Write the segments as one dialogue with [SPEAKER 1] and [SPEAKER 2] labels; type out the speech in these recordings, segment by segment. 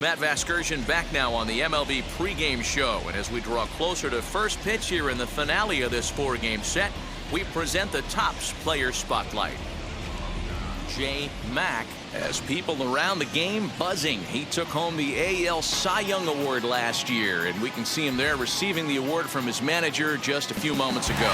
[SPEAKER 1] Matt Vasgersian back now on the MLB pregame show. And as we draw closer to first pitch here in the finale of this four-game set, we present the Topps Player Spotlight. J. Mack has people around the game buzzing. He took home the AL Cy Young Award last year, and we can see him there receiving the award from his manager just a few moments ago.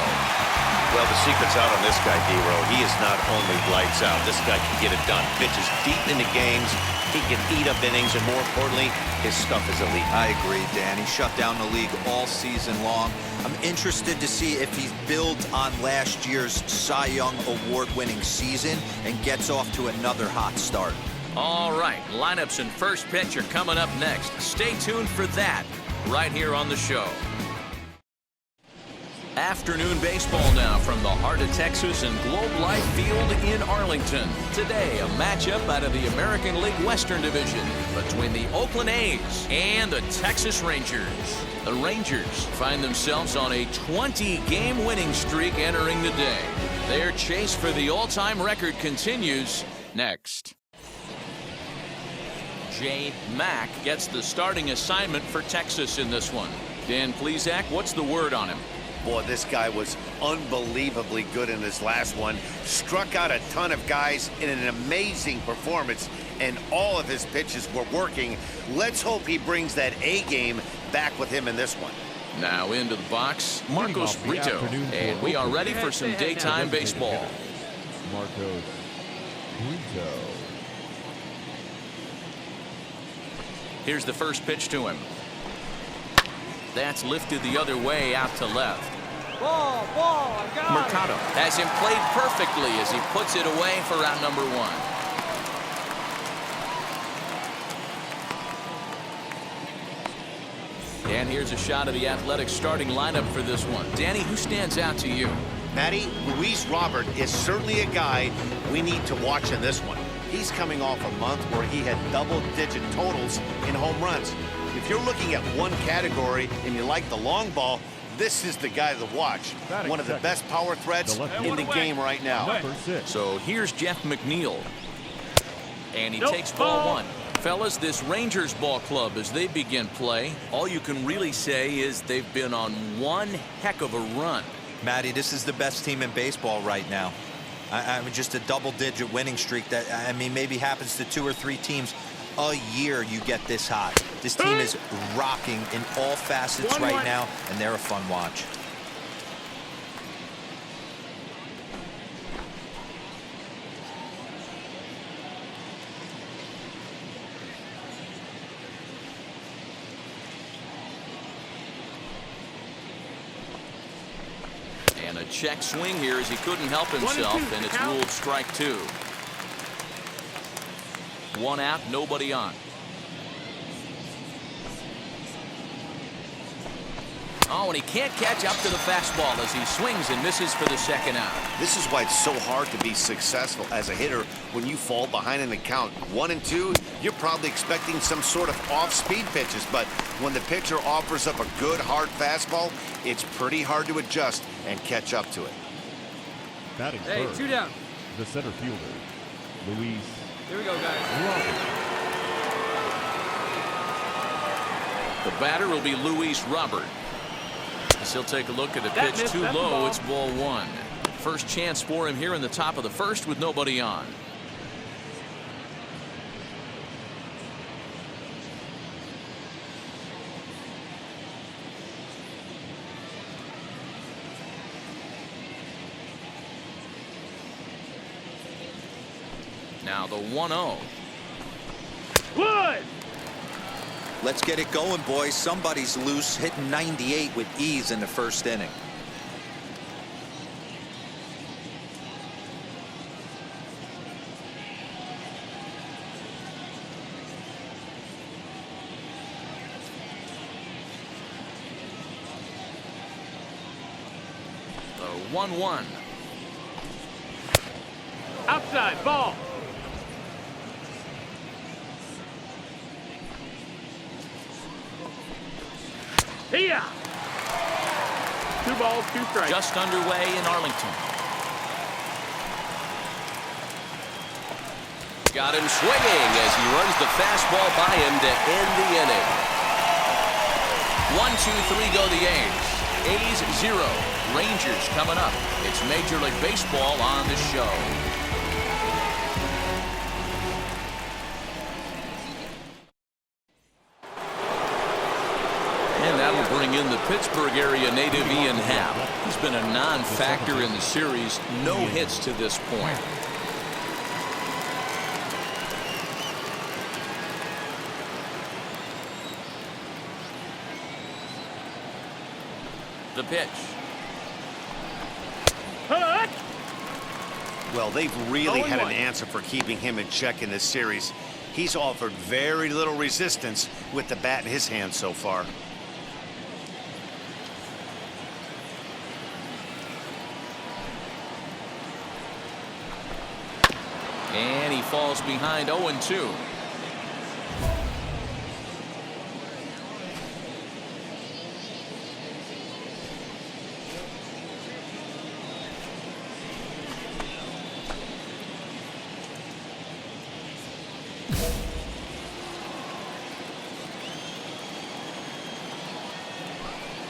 [SPEAKER 2] Well, the secret's out on this guy, D-Row. He is not only lights out. This guy can get it done. Pitches deep into games. He can eat up innings, and more importantly, his stuff is elite.
[SPEAKER 3] I agree, Dan. He shut down the league all season long. I'm interested to see if he builds on last year's Cy Young Award-winning season and gets off to another hot start.
[SPEAKER 1] All right, lineups and first pitch are coming up next. Stay tuned for that right here on the show. Afternoon baseball now from the heart of Texas and Globe Life Field in Arlington. Today, a matchup out of the American League Western Division between the Oakland A's and the Texas Rangers. The Rangers find themselves on a 20-game winning streak entering the day. Their chase for the all-time record continues next. J. Mack gets the starting assignment for Texas in this one. Dan Plesac, what's the word on him?
[SPEAKER 2] Boy, this guy was unbelievably good in his last one. Struck out a ton of guys in an amazing performance, and all of his pitches were working. Let's hope he brings that A game back with him in this one.
[SPEAKER 1] Now into the box, Marcos Brito, and we are ready for some daytime baseball.
[SPEAKER 4] Marcos Brito.
[SPEAKER 1] Here's the first pitch to him. That's lifted the other way out to left.
[SPEAKER 5] Ball, I got
[SPEAKER 1] Mercado has him played perfectly as he puts it away for out number one. And here's a shot of the Athletics starting lineup for this one. Danny, who stands out to you?
[SPEAKER 2] Matty, Luis Robert is certainly a guy we need to watch in this one. He's coming off a month where he had double-digit totals in home runs. If you're looking at one category and you like the long ball, this is the guy to watch. One of the best power threats in the game right now.
[SPEAKER 1] So here's Jeff McNeil. And he takes ball one. Fellas, this Rangers ball club, as they begin play, all you can really say is they've been on one heck of a run.
[SPEAKER 3] Matty, this is the best team in baseball right now. I mean, just a double-digit winning streak that, I mean, maybe happens to 2 or 3 teams a year. You get this hot. This team is rocking in all facets right now, and they're a fun watch.
[SPEAKER 1] And a check swing here as he couldn't help himself, and it's ruled strike 2. 1 out, nobody on. Oh, and he can't catch up to the fastball as he swings and misses for the second out.
[SPEAKER 2] This is why it's so hard to be successful as a hitter when you fall behind in the count. 1 and 2, you're probably expecting some sort of off-speed pitches, but when the pitcher offers up a good hard fastball, it's pretty hard to adjust and catch up to it.
[SPEAKER 4] Batting
[SPEAKER 5] Hey,
[SPEAKER 4] third,
[SPEAKER 5] 2 down.
[SPEAKER 4] the center fielder, Luis.
[SPEAKER 5] Here we go, guys.
[SPEAKER 1] The batter will be Luis Robert. As he'll take a look at the pitch too low. It's ball 1. First chance for him here in the top of the first with nobody on. Now the 1-0.
[SPEAKER 5] Wood!
[SPEAKER 3] Let's get it going, boys. Somebody's loose, hitting 98 with ease in the first inning.
[SPEAKER 1] The 1-1.
[SPEAKER 5] Outside, ball. Here. 2 balls, 2 strikes.
[SPEAKER 1] Just underway in Arlington. Got him swinging as he runs the fastball by him to end the inning. 1-2-3 go the A's. A's 0. Rangers coming up. It's Major League Baseball on the show. And that'll bring in the Pittsburgh area native Ian Happ. He's been a non-factor in the series. No hits to this point. The pitch.
[SPEAKER 2] Well, they've really had an answer for keeping him in check in this series. He's offered very little resistance with the bat in his hand so far.
[SPEAKER 1] And he falls behind 0-2.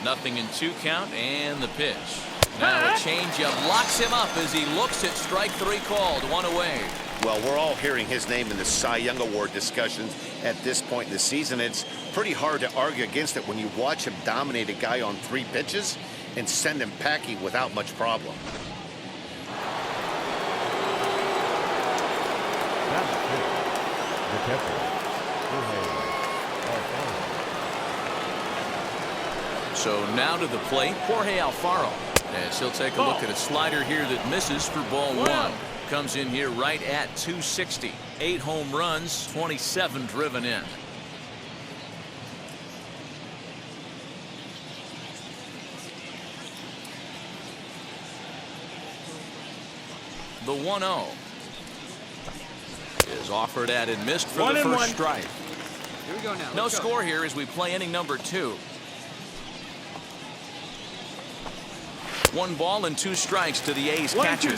[SPEAKER 1] Nothing in 2 count, and the pitch. Now a changeup locks him up as he looks at strike 3 called. 1 away.
[SPEAKER 2] Well, we're all hearing his name in the Cy Young Award discussions at this point in the season. It's pretty hard to argue against it when you watch him dominate a guy on 3 pitches and send him packing without much problem.
[SPEAKER 4] That's it. The catcher.
[SPEAKER 1] So now to the plate, Jorge Alfaro. As he'll take a look at a slider here that misses for ball 1. Comes in here right at 260. 8 home runs, 27 driven in. The 1-0 is offered at and missed for the first strike.
[SPEAKER 5] Here we go now.
[SPEAKER 1] No score here as we play inning number 2. 1 ball and 2 strikes to the A's catcher.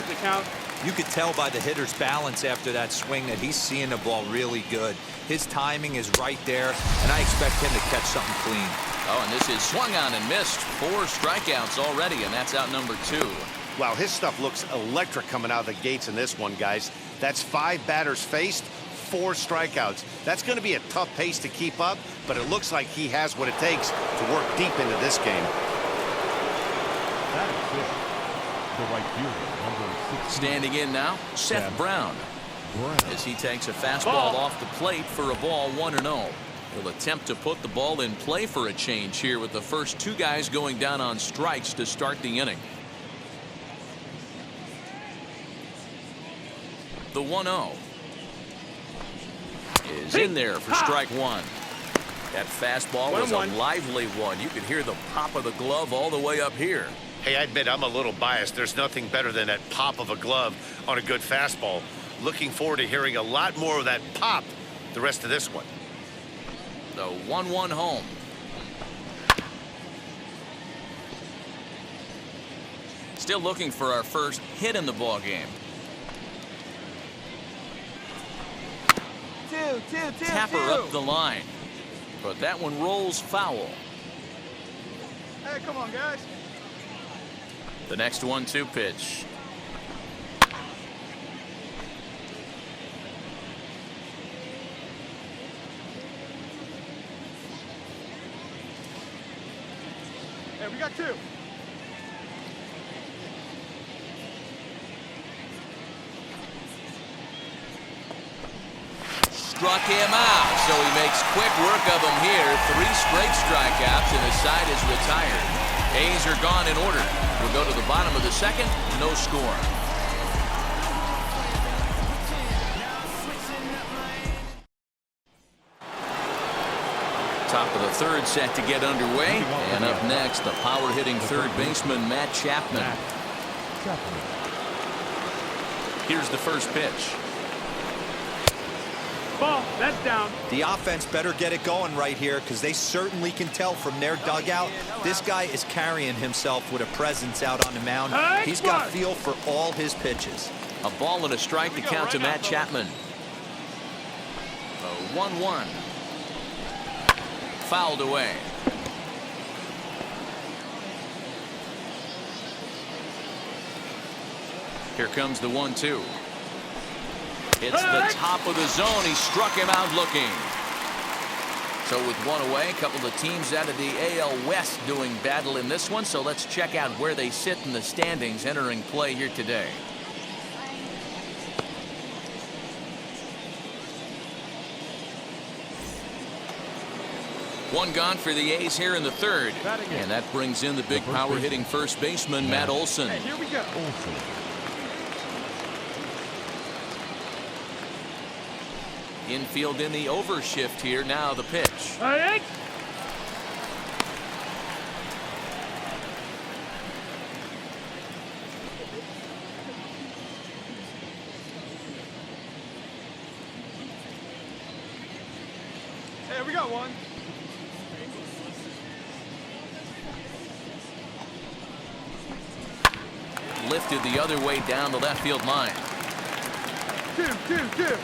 [SPEAKER 3] You could tell by the hitter's balance after that swing that he's seeing the ball really good. His timing is right there, and I expect him to catch something clean.
[SPEAKER 1] Oh, and this is swung on and missed. 4 strikeouts already, and that's out number 2.
[SPEAKER 2] Wow, his stuff looks electric coming out of the gates in this one, guys. That's 5 batters faced, 4 strikeouts. That's going to be a tough pace to keep up, but it looks like he has what it takes to work deep into this game.
[SPEAKER 4] That is it. The right fielder, number 16.
[SPEAKER 1] Standing in now, Seth Brown. As he takes a fastball off the plate for a ball 1-0. He'll attempt to put the ball in play for a change here with the first 2 guys going down on strikes to start the inning. The 1-0 is in there for strike 1. That fastball was a lively one. You could hear the pop of the glove all the way up here.
[SPEAKER 2] Hey, I admit I'm a little biased. There's nothing better than that pop of a glove on a good fastball. Looking forward to hearing a lot more of that pop the rest of this one.
[SPEAKER 1] The 1-1 home. Still looking for our first hit in the ball game. Tapper up the line, but that one rolls foul.
[SPEAKER 5] Hey, come on, guys.
[SPEAKER 1] The next 1-2 pitch.
[SPEAKER 5] Hey, we got 2.
[SPEAKER 1] Struck him out, so he makes quick work of him here. 3 straight strikeouts, and his side is retired. A's are gone in order. We'll go to the bottom of the 2nd. No score. Top of the 3rd set to get underway. And up next, the power-hitting 3rd baseman, Matt Chapman. Here's the first pitch.
[SPEAKER 5] Ball, that's down.
[SPEAKER 3] The offense better get it going right here because they certainly can tell from their dugout this guy is carrying himself with a presence out on the mound. He's got feel for all his pitches.
[SPEAKER 1] A ball and a strike to count to Matt Chapman. 1-1. Fouled away. Here comes the 1-2. It's the top of the zone. He struck him out looking. So with one away, a couple of teams out of the AL West doing battle in this one. So let's check out where they sit in the standings entering play here today. One gone for the A's here in the third. And that brings in the big power hitting first baseman, Matt Olson.
[SPEAKER 5] Hey, here we go.
[SPEAKER 1] Infield in the overshift here. Now the pitch.
[SPEAKER 5] All right. Hey, we got one.
[SPEAKER 1] Lifted the other way down the left field line.
[SPEAKER 5] Two.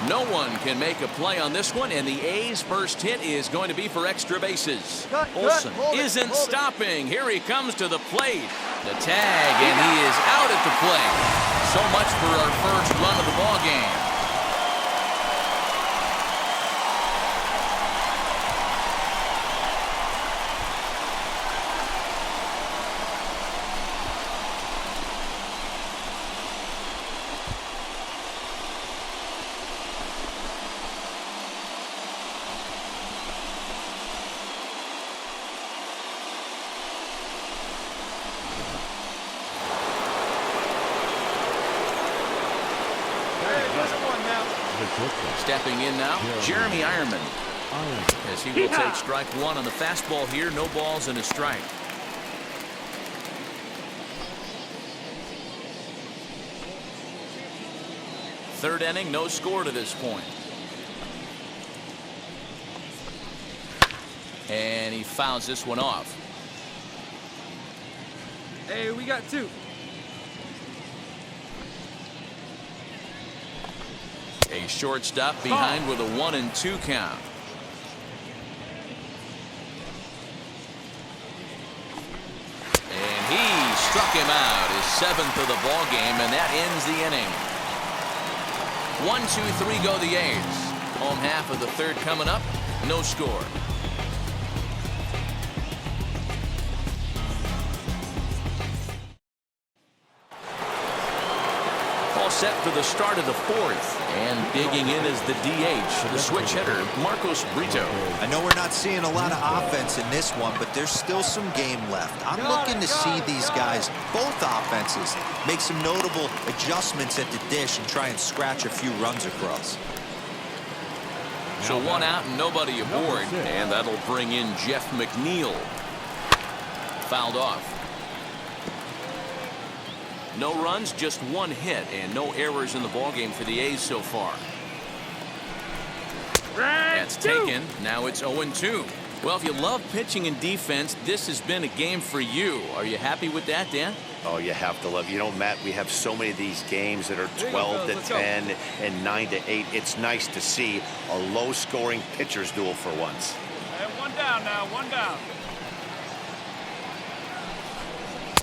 [SPEAKER 1] No one can make a play on this one, and the A's first hit is going to be for extra bases. Olson isn't stopping. Here he comes to the plate. The tag, and he is out at the plate. So much for our first run of the ball game. Stepping in now, Jeremy Ironman, as he will take strike one on the fastball here. No balls and a strike. Third inning, no score to this point. And he fouls this one off.
[SPEAKER 5] Hey, we got two.
[SPEAKER 1] A shortstop behind with a 1-2 count. And he struck him out, his seventh of the ball game, and that ends the inning. 1-2-3 go the A's. Home half of the third coming up. No score. All set for the start of the fourth. And digging in is the DH, the switch hitter, Marcos Brito.
[SPEAKER 3] I know we're not seeing a lot of offense in this one, but there's still some game left. I'm looking to see these guys, both offenses, make some notable adjustments at the dish and try and scratch a few runs across.
[SPEAKER 1] So one out and nobody aboard, and that'll bring in Jeff McNeil. Fouled off. No runs, just one hit, and no errors in the ballgame for the A's so far. That's taken. Now it's 0-2. Well, if you love pitching and defense, this has been a game for you. Are you happy with that, Dan?
[SPEAKER 2] Oh, you have to love. You know, Matt, we have so many of these games that are 12-10 and 9-8. It's nice to see a low-scoring pitcher's duel for once.
[SPEAKER 5] Hey, one down now, one down.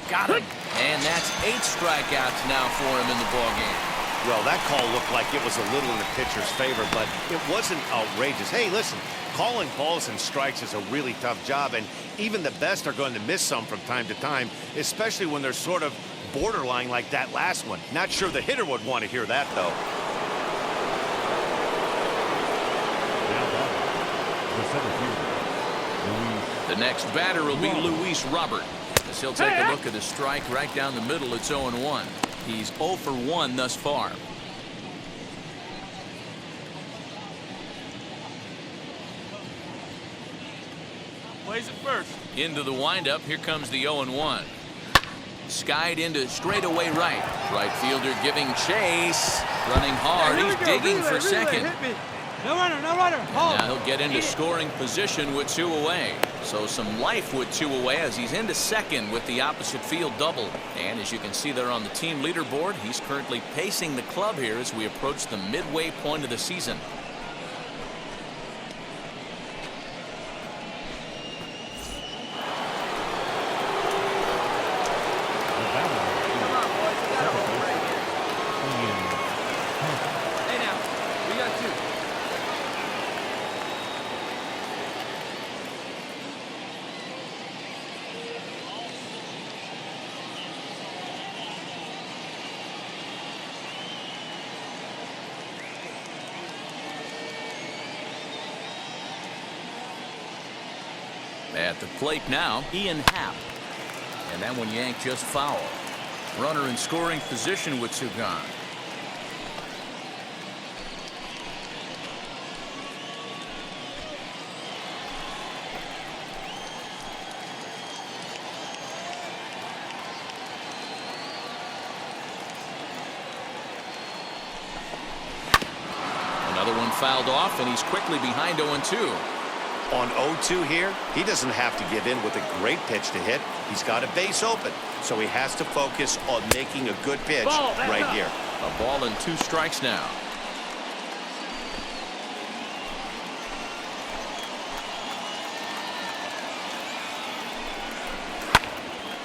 [SPEAKER 1] Got him. And that's 8 strikeouts now for him in the ballgame.
[SPEAKER 2] Well, that call looked like it was a little in the pitcher's favor, but it wasn't outrageous. Hey, listen, calling balls and strikes is a really tough job, and even the best are going to miss some from time to time, especially when they're sort of borderline like that last one. Not sure the hitter would want to hear that, though.
[SPEAKER 1] The next batter will be Luis Robert. As he'll take a look at the strike right down the middle. It's 0-1. He's 0 for 1 thus far.
[SPEAKER 5] Plays it first.
[SPEAKER 1] Into the windup. Here comes the 0-1. Skied into straightaway right. Right fielder giving chase. Running hard. He's digging for second.
[SPEAKER 5] No runner, no runner. Hold.
[SPEAKER 1] Now he'll get into scoring position with 2 away. So some life with 2 away as he's into second with the opposite field double. And as you can see there on the team leaderboard, he's currently pacing the club here as we approach the midway point of the season. At the plate now, Ian Happ. And that one yanked just foul. Runner in scoring position with two gone. Another one fouled off, and he's quickly behind 0-2.
[SPEAKER 2] On 0-2 here, he doesn't have to give in with a great pitch to hit. He's got a base open, so he has to focus on making a good pitch right here.
[SPEAKER 1] A ball and 2 strikes now.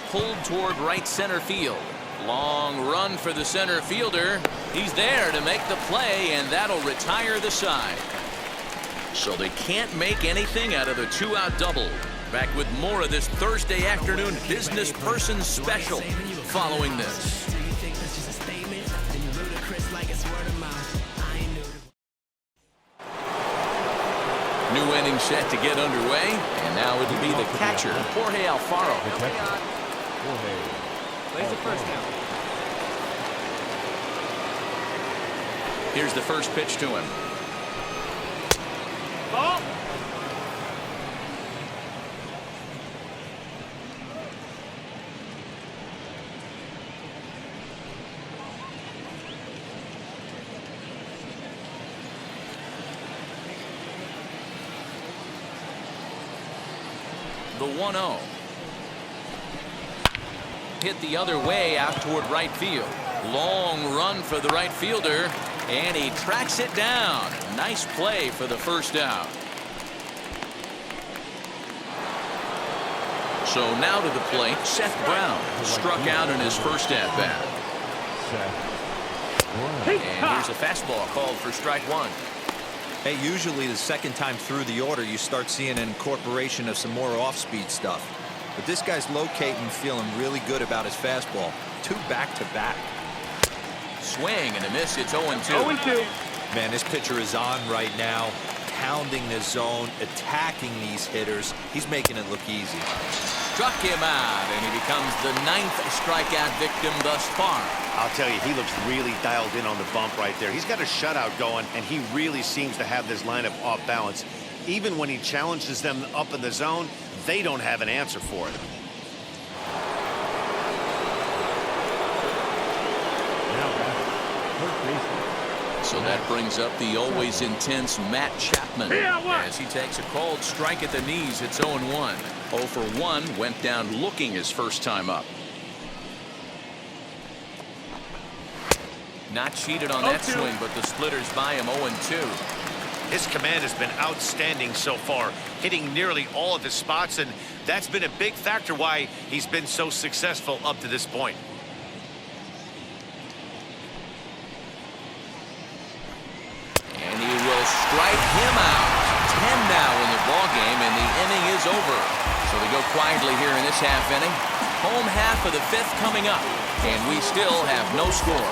[SPEAKER 1] Pulled toward right center field. Long run for the center fielder. He's there to make the play, and that'll retire the side. So they can't make anything out of the 2-out double. Back with more of this Thursday afternoon business person special following this. New inning set to get underway, and now it'll be the catcher, Jorge Alfaro.
[SPEAKER 5] Plays the first down.
[SPEAKER 1] Here's the first pitch to him.
[SPEAKER 5] Ball.
[SPEAKER 1] The 1-0. Hit the other way out toward right field. Long run for the right fielder, and he tracks it down. Nice play for the first out. So now to the plate, Seth Brown struck out in his first at-bat. And here's a fastball called for strike one.
[SPEAKER 3] Hey, usually the second time through the order, you start seeing an incorporation of some more off-speed stuff. But this guy's locating, feeling really good about his fastball. 2 back-to-back.
[SPEAKER 1] Swing and a miss. It's 0-2.
[SPEAKER 5] 0-2.
[SPEAKER 3] Man, this pitcher is on right now, pounding the zone, attacking these hitters. He's making it look easy.
[SPEAKER 1] Struck him out, and he becomes the 9th strikeout victim thus far.
[SPEAKER 2] I'll tell you, he looks really dialed in on the bump right there. He's got a shutout going, and he really seems to have this lineup off balance. Even when he challenges them up in the zone, they don't have an answer for it.
[SPEAKER 1] So that brings up the always intense Matt Chapman as he takes a called strike at the knees. It's 0-1. 0 for 1 went down looking his first time up. Not cheated on that swing, but the splitters by him 0-2.
[SPEAKER 2] His command has been outstanding so far, hitting nearly all of his spots, and that's been a big factor why he's been so successful up to this point.
[SPEAKER 1] And he will strike him out. 10 now in the ballgame, and the inning is over. So we go quietly here in this half inning. Home half of the 5th coming up, and we still have no score.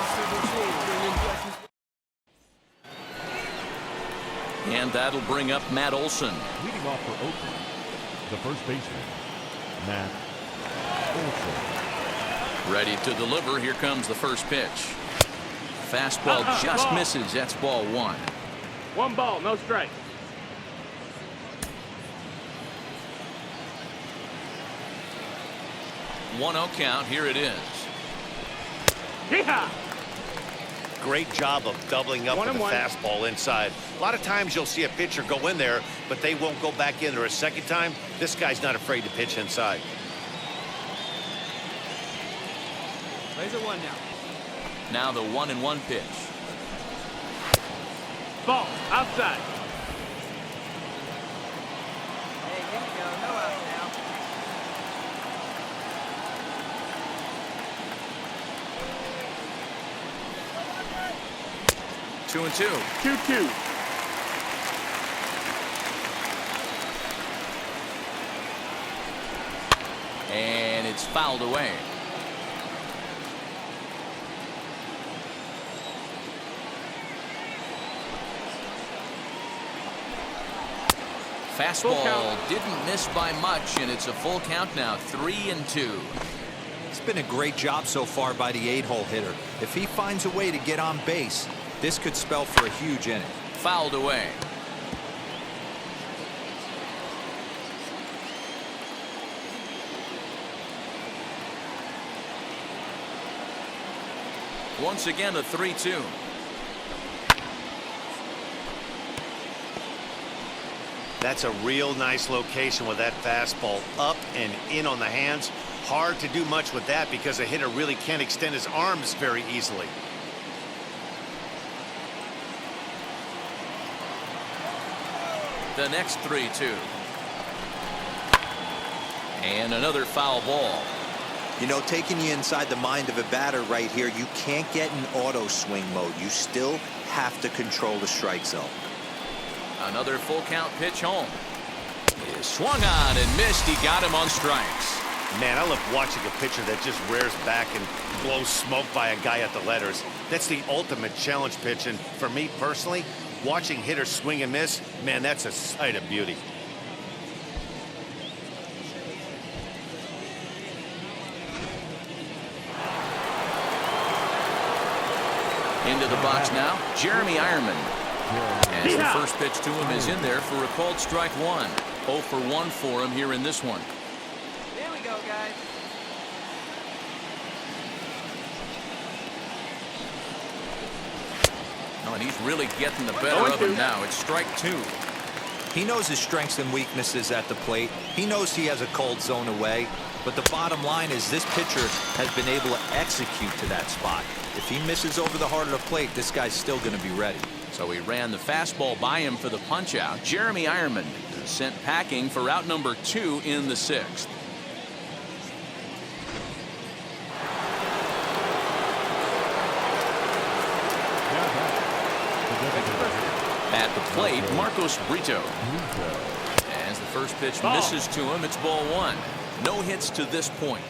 [SPEAKER 1] And that'll bring up Matt Olson.
[SPEAKER 4] Leading off for Oakland, the first baseman, Matt Olson.
[SPEAKER 1] Ready to deliver. Here comes the first pitch. Fastball just misses. That's ball 1.
[SPEAKER 5] 1 ball, no strike.
[SPEAKER 1] One 0 count. Here it is.
[SPEAKER 5] Yeehaw!
[SPEAKER 2] Great job of doubling up with the fastball inside. A lot of times you'll see a pitcher go in there, but they won't go back in there a second time. This guy's not afraid to pitch inside.
[SPEAKER 5] Plays it 1 now.
[SPEAKER 1] Now the 1-1 pitch.
[SPEAKER 5] Ball, outside.
[SPEAKER 6] Hey, here you go. No out now.
[SPEAKER 1] 2-2.
[SPEAKER 5] 2-2.
[SPEAKER 1] And it's fouled away. Fastball didn't miss by much, and it's a full count now, 3-2.
[SPEAKER 3] It's been a great job so far by the 8-hole hitter. If he finds a way to get on base, this could spell for a huge inning.
[SPEAKER 1] Fouled away. Once again, a 3-2.
[SPEAKER 2] That's a real nice location with that fastball up and in on the hands. Hard to do much with that because a hitter really can't extend his arms very easily.
[SPEAKER 1] The next 3-2. And another foul ball.
[SPEAKER 3] You know, taking you inside the mind of a batter right here, you can't get in auto swing mode. You still have to control the strike zone.
[SPEAKER 1] Another full count pitch home. He is swung on and missed. He got him on strikes.
[SPEAKER 2] Man, I love watching a pitcher that just rears back and blows smoke by a guy at the letters. That's the ultimate challenge pitch. And for me personally, watching hitters swing and miss, man, that's a sight of beauty.
[SPEAKER 1] Into the box now, Jeremy Ironman. As the first pitch to him is in there for a called strike one. 0 for 1 for him here in this one.
[SPEAKER 6] There we go, guys.
[SPEAKER 1] Oh, and he's really getting the better of him now. It's strike 2.
[SPEAKER 3] He knows his strengths and weaknesses at the plate. He knows he has a cold zone away. But the bottom line is this pitcher has been able to execute to that spot. If he misses over the heart of the plate, this guy's still going to be ready.
[SPEAKER 1] So he ran the fastball by him for the punch out. Jeremy Ironman is sent packing for out number 2 in the 6th. At the plate, Marcos Brito. As the first pitch misses to him, it's ball 1. No hits to this point.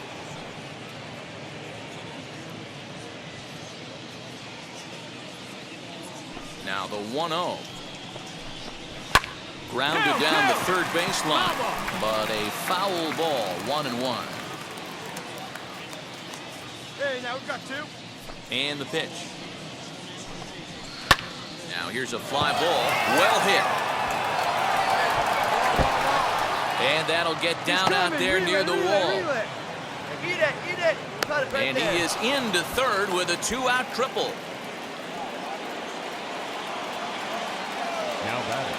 [SPEAKER 1] Now the 1-0. Grounded down the third baseline, but a foul ball, 1-1.
[SPEAKER 5] Hey, now we've got 2.
[SPEAKER 1] And the pitch. Now here's a fly ball, well hit. And that'll get down out there near the wall.
[SPEAKER 6] Eat it. Cut it right
[SPEAKER 1] And
[SPEAKER 6] there.
[SPEAKER 1] he is into third with a 2-out triple.
[SPEAKER 4] Now batting.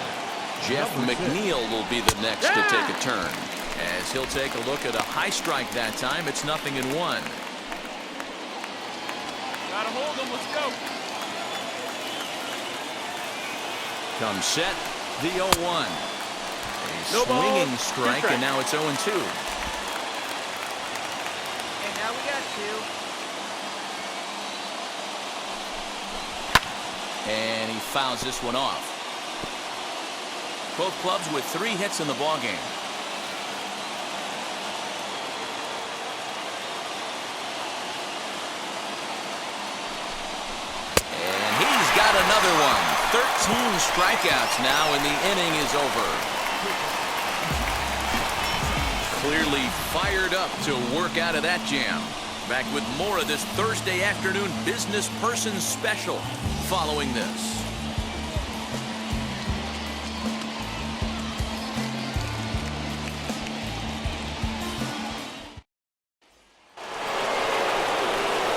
[SPEAKER 1] Jeff McNeil will be the next to take a turn. As he'll take a look at a high strike that time, it's 0-1.
[SPEAKER 5] Gotta hold him. Let's go.
[SPEAKER 1] Comes set, the 0-1. A
[SPEAKER 5] No ball,
[SPEAKER 1] swinging
[SPEAKER 5] 2
[SPEAKER 1] strike,
[SPEAKER 5] strikes.
[SPEAKER 1] and now it's 0-2.
[SPEAKER 6] And now we got 2.
[SPEAKER 1] And he fouls this one off. Both clubs with 3 hits in the ballgame. And he's got another one. 13 strikeouts now, and the inning is over. Clearly fired up to work out of that jam. Back with more of this Thursday afternoon Business Person Special following this.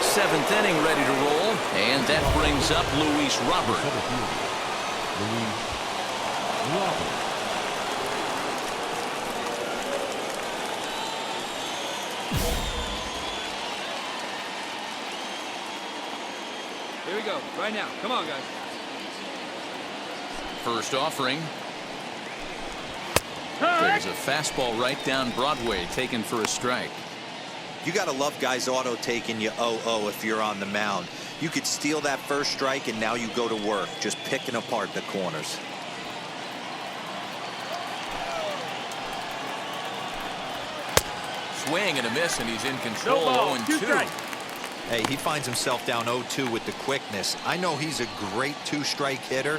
[SPEAKER 1] Seventh inning ready to roll, and that brings up Luis Robert.
[SPEAKER 4] Center fielder, Luis Robert.
[SPEAKER 5] Here we go. Right now. Come on, guys.
[SPEAKER 1] First offering. There's a fastball right down Broadway, taken for a strike.
[SPEAKER 3] You got to love guys auto taking you 0-0 if you're on the mound. You could steal that first strike, and now you go to work, just picking apart the corners.
[SPEAKER 1] Swing and a miss, and he's in control.
[SPEAKER 5] No ball, 2
[SPEAKER 1] 0-2.
[SPEAKER 5] strikes.
[SPEAKER 3] Hey, he finds himself down 0-2 with the quickness. I know he's a great 2-strike hitter,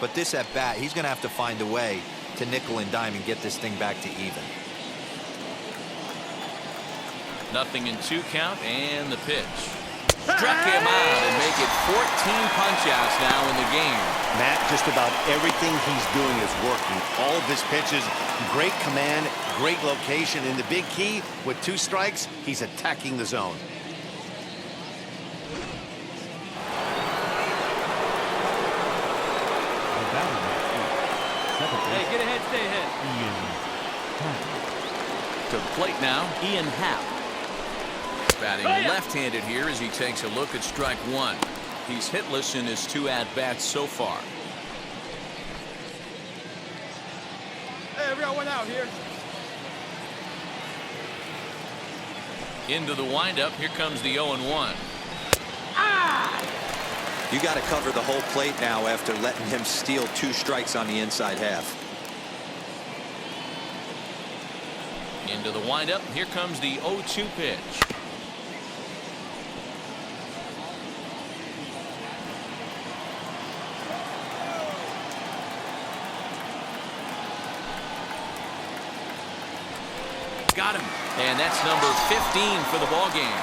[SPEAKER 3] but this at bat, he's going to have to find a way to nickel and dime and get this thing back to even.
[SPEAKER 1] 0-2 count, and the pitch. Struck him out and make it 14 punch-outs now in the game.
[SPEAKER 2] Matt, just about everything he's doing is working. All of his pitches, great command, great location, and the big key, with 2 strikes, he's attacking the zone.
[SPEAKER 5] Hey, get ahead, stay ahead.
[SPEAKER 1] To the plate now, Ian Happ. Batting left-handed here as he takes a look at strike 1. He's hitless in his 2 at-bats so far.
[SPEAKER 5] Hey, we got one out here.
[SPEAKER 1] Into the windup. Here comes the 0-1.
[SPEAKER 3] You got to cover the whole plate now after letting him steal 2 strikes on the inside half.
[SPEAKER 1] Into the windup. Here comes the 0-2 pitch. Got him. And that's number 15 for the ball game.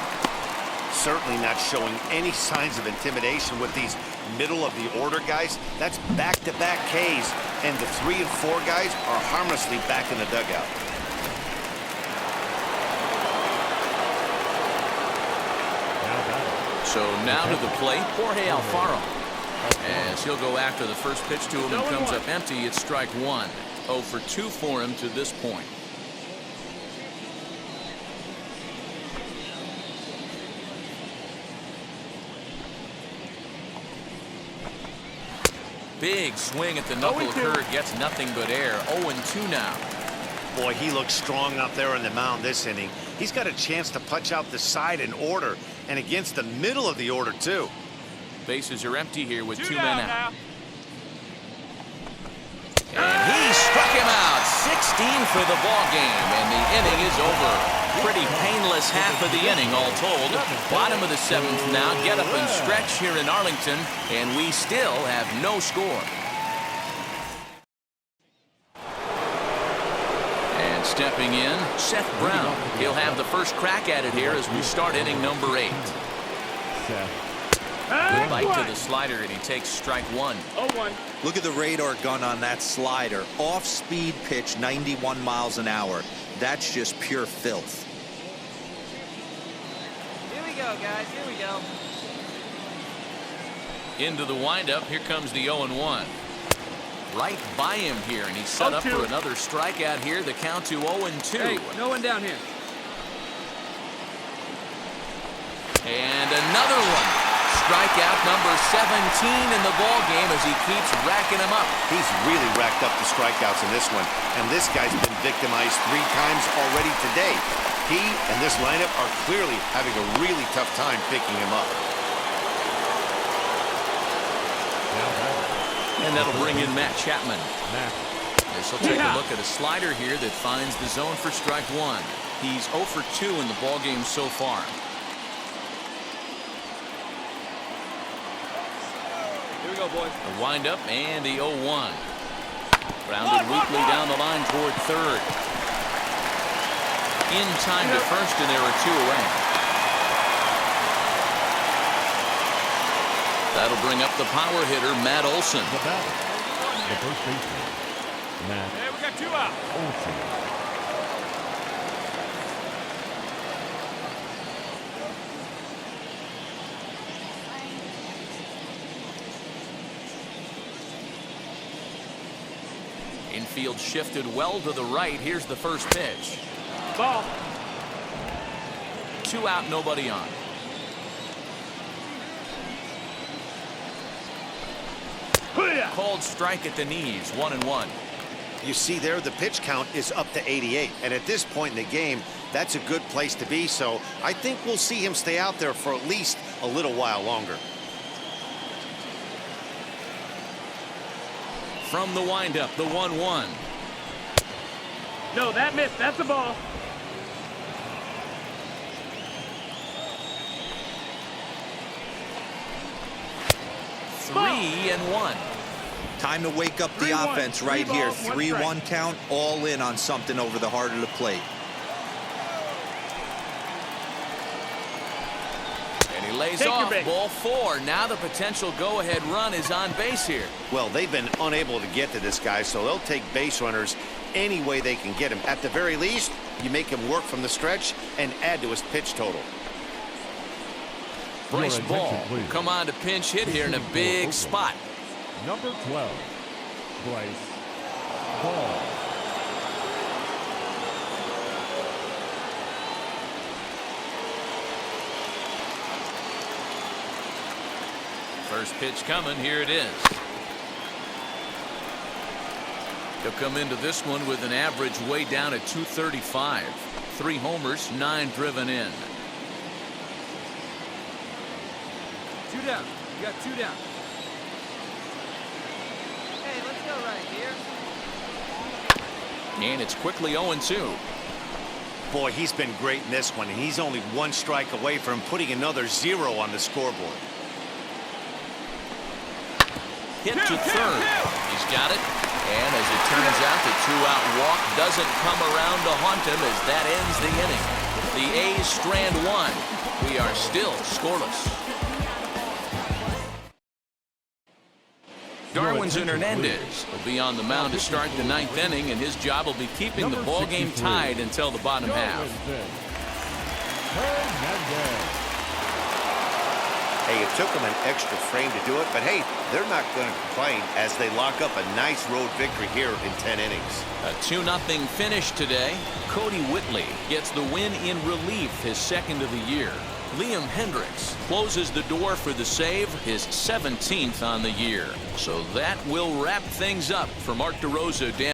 [SPEAKER 2] Certainly not showing any signs of intimidation with these middle of the order guys. That's back-to-back Ks, and the 3 and 4 guys are harmlessly back in the dugout.
[SPEAKER 1] So now to the plate, Jorge Alfaro. As he'll go after the first pitch to him and comes up empty, it's strike 1. 0 for 2 for him to this point. Big swing at the knuckle occurred, gets nothing but air. 0-2 now.
[SPEAKER 2] Boy, he looks strong out there on the mound this inning. He's got a chance to punch out the side in order, and against the middle of the order, too.
[SPEAKER 1] Bases are empty here with 2 men out. And he struck him out. 16 for the ball game, and the inning is over. Pretty painless half of the inning, all told. Bottom of the 7th now. Get up and stretch here in Arlington, and we still have no score. And stepping in, Seth Brown. He'll have the first crack at it here as we start inning number 8. Good bite to the slider, and he takes strike 1.
[SPEAKER 5] 0-1.
[SPEAKER 3] Look at the radar gun on that slider. Off-speed pitch, 91 miles an hour. That's just pure filth.
[SPEAKER 6] Here we go, guys. Here we go.
[SPEAKER 1] Into the windup. Here comes the 0-1. Right by him here, and he's set up for another strikeout here. The count to 0-2.
[SPEAKER 5] Hey, no one down here.
[SPEAKER 1] And another one. Strikeout number 17 in the ball game as he keeps racking them up.
[SPEAKER 2] He's really racked up the strikeouts in this one, and this guy's been victimized 3 times already today. He and this lineup are clearly having a really tough time picking him up.
[SPEAKER 1] And that'll bring in Matt Chapman. This will take a look at a slider here that finds the zone for strike 1. He's 0 for 2 in the ball game so far.
[SPEAKER 5] Here we go, boys.
[SPEAKER 1] The windup and the 0-1. Grounded weakly down the line toward third. In time to first, and there are 2 away. That'll bring up the power hitter, Matt Olson.
[SPEAKER 4] The batter, the first baseman, Matt
[SPEAKER 5] Hey, we got 2 out.
[SPEAKER 4] Olson.
[SPEAKER 1] Infield shifted well to the right. Here's the first pitch.
[SPEAKER 5] Ball.
[SPEAKER 1] 2 out, nobody on. Called strike at the knees, 1-1.
[SPEAKER 2] You see there, the pitch count is up to 88, and at this point in the game, that's a good place to be, so I think we'll see him stay out there for at least a little while longer.
[SPEAKER 1] From the windup, the 1-1.
[SPEAKER 5] No, that missed. That's a ball.
[SPEAKER 1] Three and 1.
[SPEAKER 3] Time to wake up the
[SPEAKER 4] 3-1,
[SPEAKER 3] offense right
[SPEAKER 4] three
[SPEAKER 3] here.
[SPEAKER 4] balls, one
[SPEAKER 3] 3-1 count, all in on something over the heart of the plate.
[SPEAKER 1] And he lays
[SPEAKER 4] Take your
[SPEAKER 1] off
[SPEAKER 4] bait.
[SPEAKER 1] ball 4. Now the potential go-ahead run is on base here.
[SPEAKER 2] Well, they've been unable to get to this guy, so they'll take base runners any way they can get him. At the very least, you make him work from the stretch and add to his pitch total.
[SPEAKER 1] Bryce
[SPEAKER 4] Your
[SPEAKER 1] Ball
[SPEAKER 4] attention, please.
[SPEAKER 1] come on to pinch hit here in a big spot.
[SPEAKER 4] Number 12, Bryce Ball.
[SPEAKER 1] First pitch coming. Here it is. He'll come into this one with an average way down at 235. 3 homers, 9 driven in.
[SPEAKER 5] 2 down. You got 2 down.
[SPEAKER 6] Hey, let's go right here.
[SPEAKER 1] And it's quickly 0-2.
[SPEAKER 2] Boy, he's been great in this one, and he's only 1 strike away from putting another 0 on the scoreboard.
[SPEAKER 1] Hit to third. He's got it. And as it turns out, the 2-out walk doesn't come around to haunt him as that ends the inning. The A's strand 1. We are still scoreless. Darwinzon Hernandez will be on the mound to start the 9th inning, and his job will be keeping the ball game tied until the bottom half.
[SPEAKER 4] Hernandez.
[SPEAKER 2] Hey, it took them an extra frame to do it, but hey, they're not going to complain as they lock up a nice road victory here in 10 innings.
[SPEAKER 1] A 2-0 finish today. Cody Whitley gets the win in relief, his 2nd of the year. Liam Hendricks closes the door for the save, his 17th on the year. So that will wrap things up for Mark DeRosa.